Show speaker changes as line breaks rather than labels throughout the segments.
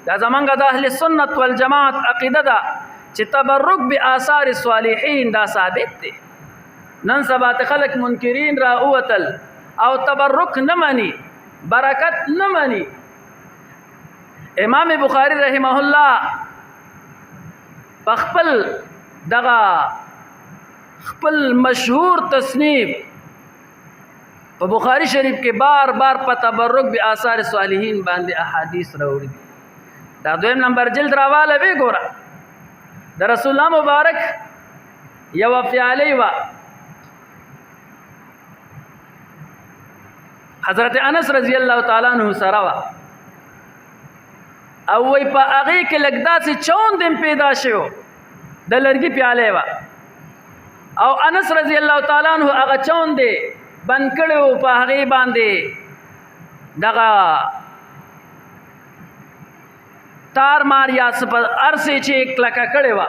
دا زمونږ د اهل سنت والجماعت عقیده ده چې تبرک بآثار الصالحین دا ثابت دی. نن سبا ته خلک منکرین را اوتل او تبرک نه مني، برکت نه مني. امام بخاری رحمه الله خپل دغه خپل مشهور تصنیف په بخاری شریف کې بار بار په تبرک بآثار صالحین باندې احادیث راوړي. دا دویم نمبر جلد راواله وی ګوره د رسول الله مبارک یو پیاله وا حضرت انس رضی الله تعالی عنہ سره وا او وی په هغه کې لګدا سي چوندم پیدا شو د لرګي پیاله وا او انس رضی الله تعالی عنہ هغه چوندې بند کړو په هغه باندې دغه تار مار یا سپر ارسه چې کلکا کړي وا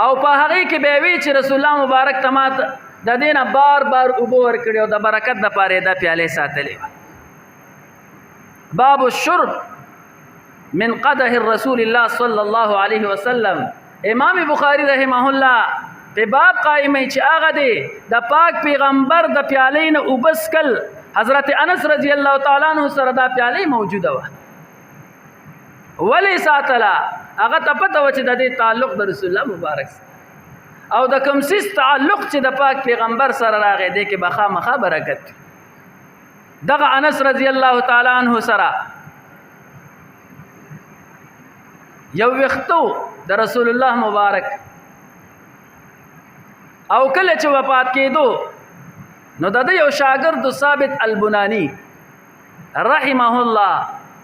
او په هغه کې به وی چې رسول الله مبارک تمات د دینه بار بار اوبو ور کړو د برکت د پاره د پیاله ساتلې. باب الشرب من قدح الرسول الله صلی الله علیه وسلم. امام بخاری رحمه الله په باب قائمه چې هغه دی د پاک پیغمبر د پیالې نه وبسکل. حضرت انس رضی الله تعالی عنہ سره دا پیالې موجوده و ولی ساتلا هغه ته پته و چې د دې تعلق د رسول الله مبارک او د کوم سیس تعلق چې د پاک پیغمبر سره راغی دی کې بخا مخا برکت. دغه انس رضی الله تعالی عنہ سره یو وختو د رسول الله مبارک او کله چې وفات کېدو نو د یو شاګرد ثابت البنانی رحمه الله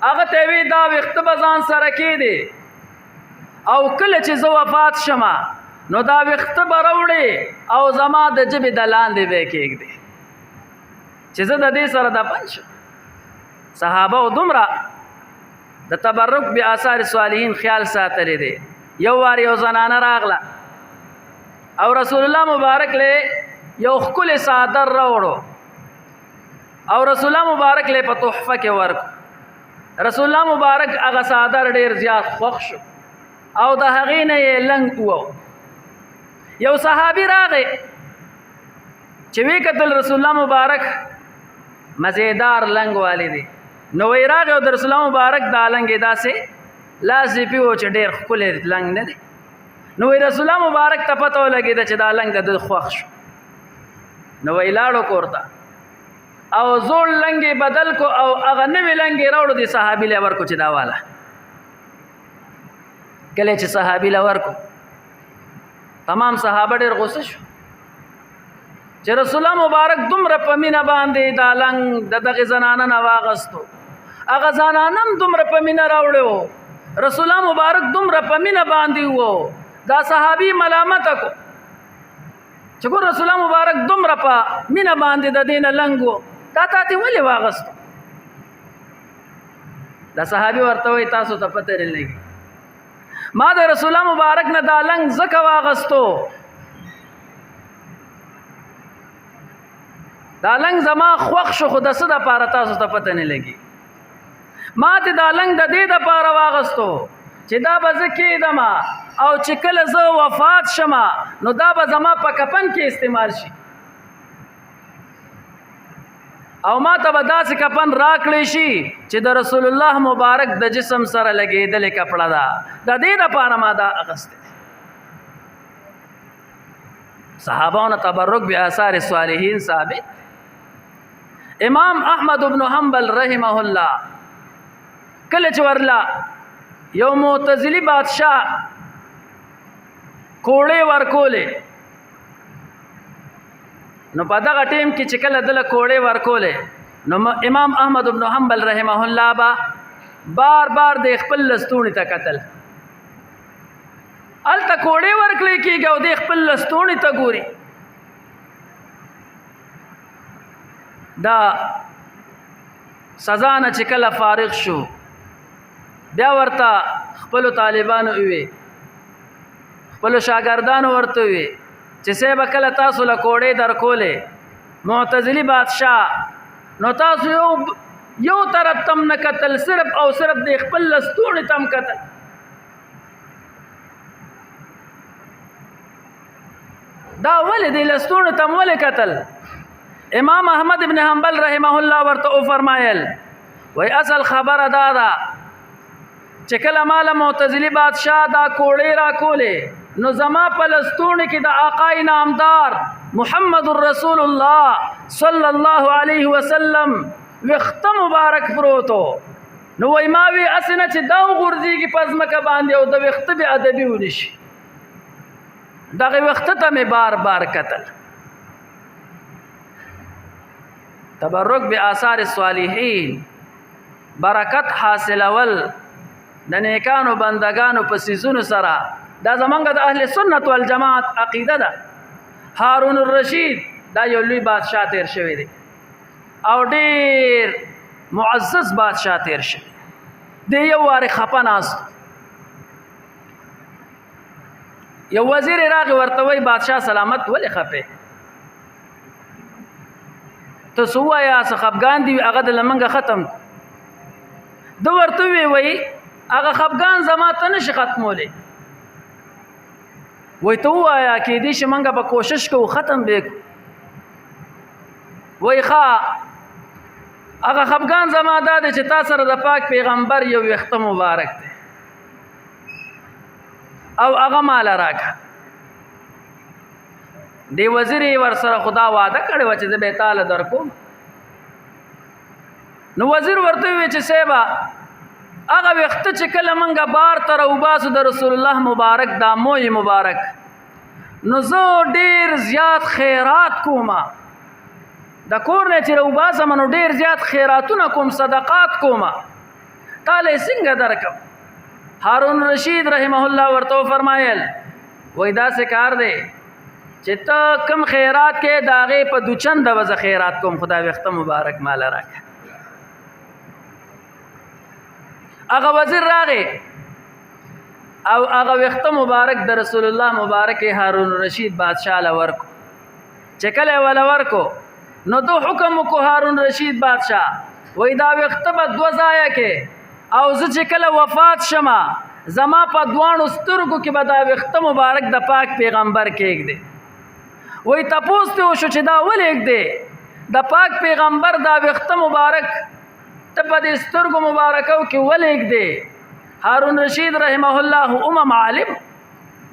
هغه ته وی دا وخت بزان سره کېده او کله چې زه وفات شمه نو دا وخت بروړي او زما د جبې د لاندې به کېږدي چې زه د دې سره د پنځ صحابه او دومره د تبرک بآثار صالحین خیال ساتلې دي. یو وار یو زنانه راغله او رسول الله مبارک له یو خپل صادر راوړو او رسول الله مبارک له په تحفه کې ورک. رسول الله مبارک هغه صادر ډیر زیات خوښ شو او د هغې نه یې لنګ وو. یو صحابي راغی چې وی کتل رسول الله مبارک مزیدار لنګ والی دی نو وی راغی او د رسول الله مبارک دا لنګ داسې لاسې پیو چې ډیر ښکلی لنګ نه دی. نو وی رسول الله مبارک ته پته ولګېده چې دا لنګ د خوښ شو. نو وی لاړو کور ته او زوړ لنګ بدل کو او هغه نوی لنګ راوړو دی صحابي له ورکو چې دا والا. کله چې صحابي له ورکو تمام صحابه ډېر غوسه شو چې رسول الله مبارک دومره په مینه باندې دا لنګ د دغه زنانه نه واغستو، هغه زنانه هم دومره په مینه راوړو، رسول الله مبارک دومره په مینه باندې وو. دا صحابي ملامت کو چې ګور رسول الله مبارک دومره په مینه باندې د دینه لنګ وو تا ته ولې واغستو؟ دا صحابي ورته وایي تاسو ته پته نه لګي ما د رسول الله مبارک نه دا لنګ زکه واغستو، دا لنګ زما خوښ شو خو د څه دپاره تاسو ته پته نه لګي. ما ته دا لنګ د دې دپاره واغستو چې دا به زه کېدم او چې کله زه وفات شمه نو دا به زما په کفن کې استعمال شي او ما ته به داسې کفن راکړی شي چې د رسول الله مبارک د جسم سره لګېدلې کپړه ده، د دې دپاره ما دا اغوستی. صحابانو تبرک بآثار صالحین ثابت. امام احمد بن حنبل رحمه الله کله چې ورلا یو معتزلی بادشاہ کوړې ورکولې نو په دغه ټیم کې چې کله دله کوړې ورکولې نو امام احمد بن حنبل رحمه الله با بار بار د خپل لستوڼي ته کتل. الته کوړې ورکړې کېږي او د خپل لستوڼي ته ګوري. دا سزا نه چې کله فارغ شو بیا ورته خپلو طالبانو وی خپلو شاګردانو ورته وی چې صاحب کله تاسو له کوړې درکولې معتزلي بادشاه نو تاسو یو یو طرف تم نه کتل، صرف او صرف د خپل لستوڼي تم کتل. دا ولې د لستوڼي تم ولې کتل؟ امام احمد ابن حنبل رحمه الله ورته فرمایل وای اصل خبره دا ده چې کله مال معتزلی بادشاہ دا کوړې را کولې نو زما په لستوڼي کې د آقا نامدار محمد رسول الله صلی الله علیه وسلم وخت مبارک پروتو. نو وای ما وی اسنه چې دا غورځيږي پزمکه باندې او د وخت به ادبي ونشي. دغه وخت ته مې بار بار قتل. تبرک بآثار الصالحین، برکت حاصلول د نیکانو بندگانو په سيزونو سره، دا زمونږ د اهل سنت والجماعت عقیده ده. هارون الرشید دا یو لوی بادشاہ تیر شوی دی او ډیر معزز بادشاہ تیر شوی دی. یو واره خپه ناست، یو وزیر راغی ورته وی بادشاہ سلامت ولې خپه ته سوا یا خفګان دی؟ هغه د لمنګه ختم دو ورته وی هغه خفګان زما ته نشي ختمولی. وای ته وایا کې دې شمنګه په کوشش کوو ختم به. وای ښا هغه خفګان زما دا دی چې تا سره د پاک پیغمبر یو وخت مبارک دی او هغه مال راکړه. دی وزیر ور سره خدا وعده کړی و چې زه به تعالی درکوم. نو وزیر ورته وی چې سیبا هغه وخت چې کله منګه بار تر او باسو د رسول الله مبارک دا موی مبارک نو زه ډیر زیات خیرات کوما د کور نه چې او باسم نو ډیر زیات خیراتونه کوم صدقات کوما تعالی څنګه درکم. هارون رشید رحمه الله ورته فرمایل وای دا څه کار دی چې ته کم خیرات کې داغه په دوچند د وز خیرات کوم خدای وخت مبارک مال راکړه. هغه وزیر راغی او هغه وخت مبارک د رسول الله مبارک هارون رشید بادشاہ لورکو. چې کله ولا ورکو نو دو حکم کو هارون رشید بادشاہ وای دا وخت په دو ځای کې او زه چې کله وفات شمه زما په دوانو سترګو کې به دا وخت مبارک د پاک پیغمبر کېږدي. وای تاسو ته وشو چې دا ولېګ دی د پاک پیغمبر دا وخت مبارک ته په دې سترګو مبارکو کې ولېګ دی. هارون رشید رحمه الله امام عالم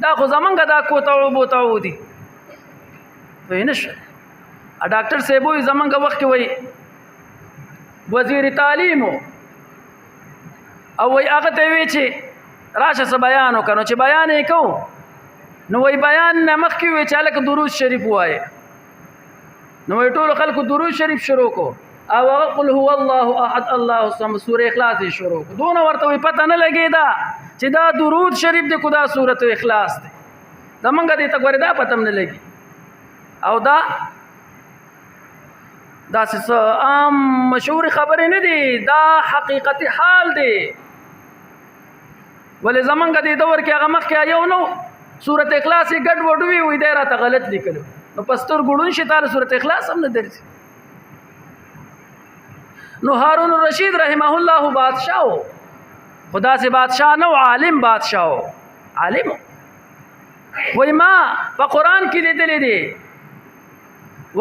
دا خو زمونږ دا کوتاو بوتاو دي وینش. ډاکټر صاحب وي زمونږ وخت کې وای وزیر تعلیم او وای هغه ته وی چې راشه څه بیان وکړو چې بیان یې کوو نو وای بیان نه مخکې وی چې الک درود شریف وایي. نو وای ټول خلکو درود شریف شروع کو او قل هو الله احد الله الصمد سوره اخلاص شروع کو. دونه ورته وی پته نه لګیدا چې دا درود شریف د خدا سوره اخلاص دی. زمونږ دې ته ګوره دا پته نه لګي او دا څه عام مشهور خبرې نه دي، دا حقیقت حال دی. ولې زمونږ دې دور کې هغه مخکې یو نو سورۃ اخلاص یې ګډ وډ وی دی راته غلط لیکلو نو پستر ګړون شي تعالی سورۃ اخلاص هم نه درځي. نو هارون الرشید رحمه الله بادشاہ خدا سے بادشاہ نو عالم بادشاہ عالم وای ما په قران کې لیدلې دي و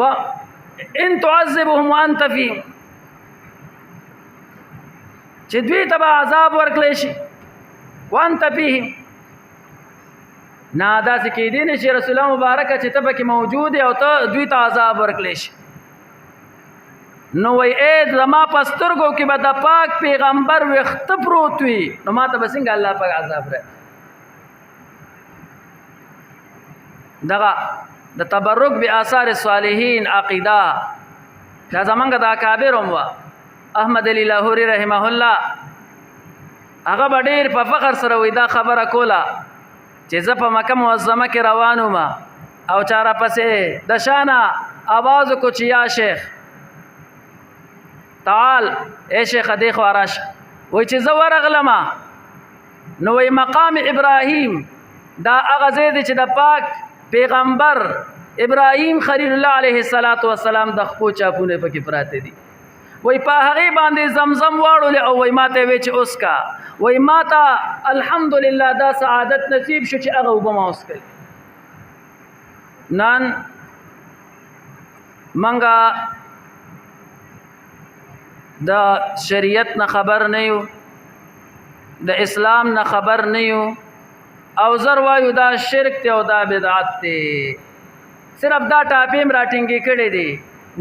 ان تعذبهم وانت فيهم چې دوی ته عذاب ورکړي شي وانت فيهم نادا سکه دین چې رسول الله مبارک چې ته پکې موجود او ته دوی ته عذاب ورکړي شي. نو وای اې زما پسترګو کې به د پاک پیغمبر وخت پروت وي نو ما ته بسنګ الله پاک عذاب را دغه د تبرک بآثار الصالحین عقیده دا زمونږ د اکابر هم احمد علی لاهوری رحمه الله هغه ډېر په فخر سره وای دا خبره کوله چې زه په مکه معظمه کې روانو ما او چاره پسې د شانه आवाज کو چې یا شیخ تعال اے شیخ دیخ وراش وای چې زه ورغلم نو وای مقام ابراهیم دا هغه ځای دی چې د پاک پیغمبر ابراهیم خلیل الله علیه الصلاۃ والسلام د خپل چاپونه پکې پراته دي. وای په هغې باندې زمزم واړولې او وای ما ته وی چې اوس کا وای ما ته الحمدلله دا سعادت نصیب شو چې هغه اوبه ما وڅښلې. نن منګه د شریعت نه خبر نه یو، د اسلام نه خبر نه یو، او زر وایو دا شرک دی او دا بدعت دی، صرف دا ټاپیم راټینګې کړی دی.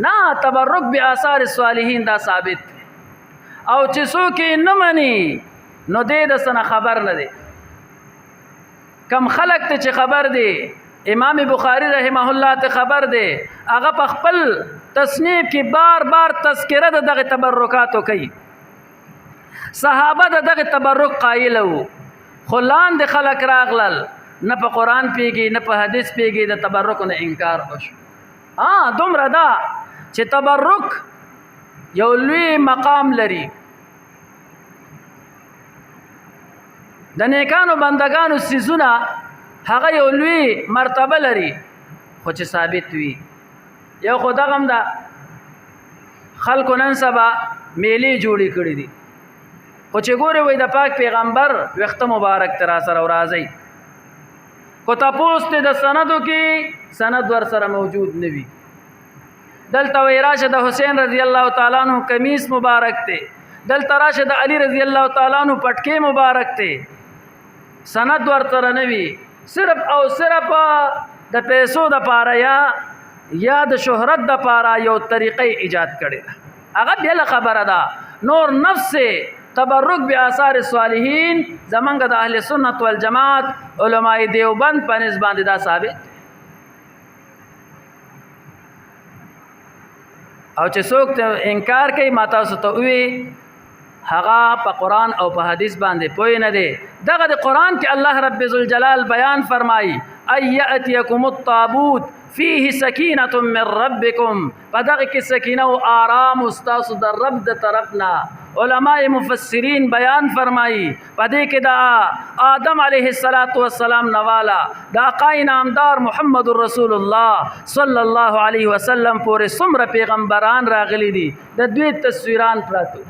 نه، تبرک به آثار صالحین دا ثابت دی، او چې څوک یې نه مني نو دی د څه نه خبر نه دی. کم خلق ته چې خبر دی، امام بخاری رحمه الله ته خبر دی، هغه په خپل تصنیف کې بار بار تذکره د دغه تبرکاتو کوي. صحابه د دغه تبرک قایل وو، خو لاندې خلک راغلل، نه په قرآن پیږي نه په حدیث پیږي، د تبرک نه انکار وشو. دومره دا چې تبرک یو لوی مقام لري، د نیکانو بندگانو سیزونه هغه یو لوی مرتبه لري، خو چې ثابت وي. یو خو دغه هم ده، خلکو نن سبا میلې جوړې کړې دي، خو چې ګورې وایي د پاک پیغمبر ویښته مبارک ته را سره ورازئ، خو تپوس ته د سندو کې سند ور سره موجود نه وي. دلته وایي راشه د حسین رضی الله تعالی عنہ کمیس مبارک ته، دلته راشه د علی رضی الله تعالی عنہ پټکې مبارک ته، سند ور سره نه وي. صرف او صرف د پیسو د پاره یا د شهرت د پاره یو طریقې ایجاد کړي ده، هغه بل خبره ده. نور نفس تبرک به آثار صالحین زمونږ د اهل سنت والجماعت علماء دیوبند په نسبت باندې دا ثابت. او چې څوک انکار کوي ما تاسو ته وی هغه په قرآن او په حدیث باندې پوه نه دی. دغه د قرآن کې الله رب ذوالجلال بیان فرمایي ای یأتیکم الطابوت فیه سکینة من ربکم، په دغه کې سکینه او آرام استاسو د رب د طرفنا. علماء مفسرین بیان فرمایي په دې کې د آدم علیه السلام نوالا د آقای نامدار محمد رسول الله صلی الله علیه وسلم پورې څومره پیغمبران راغلي دي، د دوی تصویران پراته،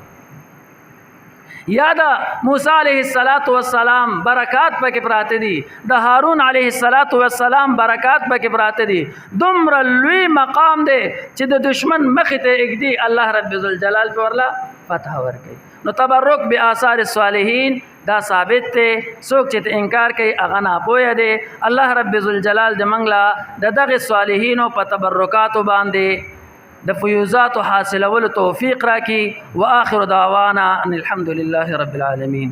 یا د موسی علیه السلام برکات پکې پراته دي، د هارون علیه السلام برکات پکې پراته دي. دومره لوی مقام دی چې د دشمن مخې ته اږدي، الله رب ذوالجلال په ورله فتح ورکوي. نو تبرک به آثار صالحین دا ثابت دی، څوک چې انکار کوي هغه ناپوهه دی. الله رب ذوالجلال د موږ له د دغه صالحینو په تبرکاتو باندې د فیوزات حاصلولو توفیق راکړي. واخر دعوانا ان الحمد لله رب العالمین.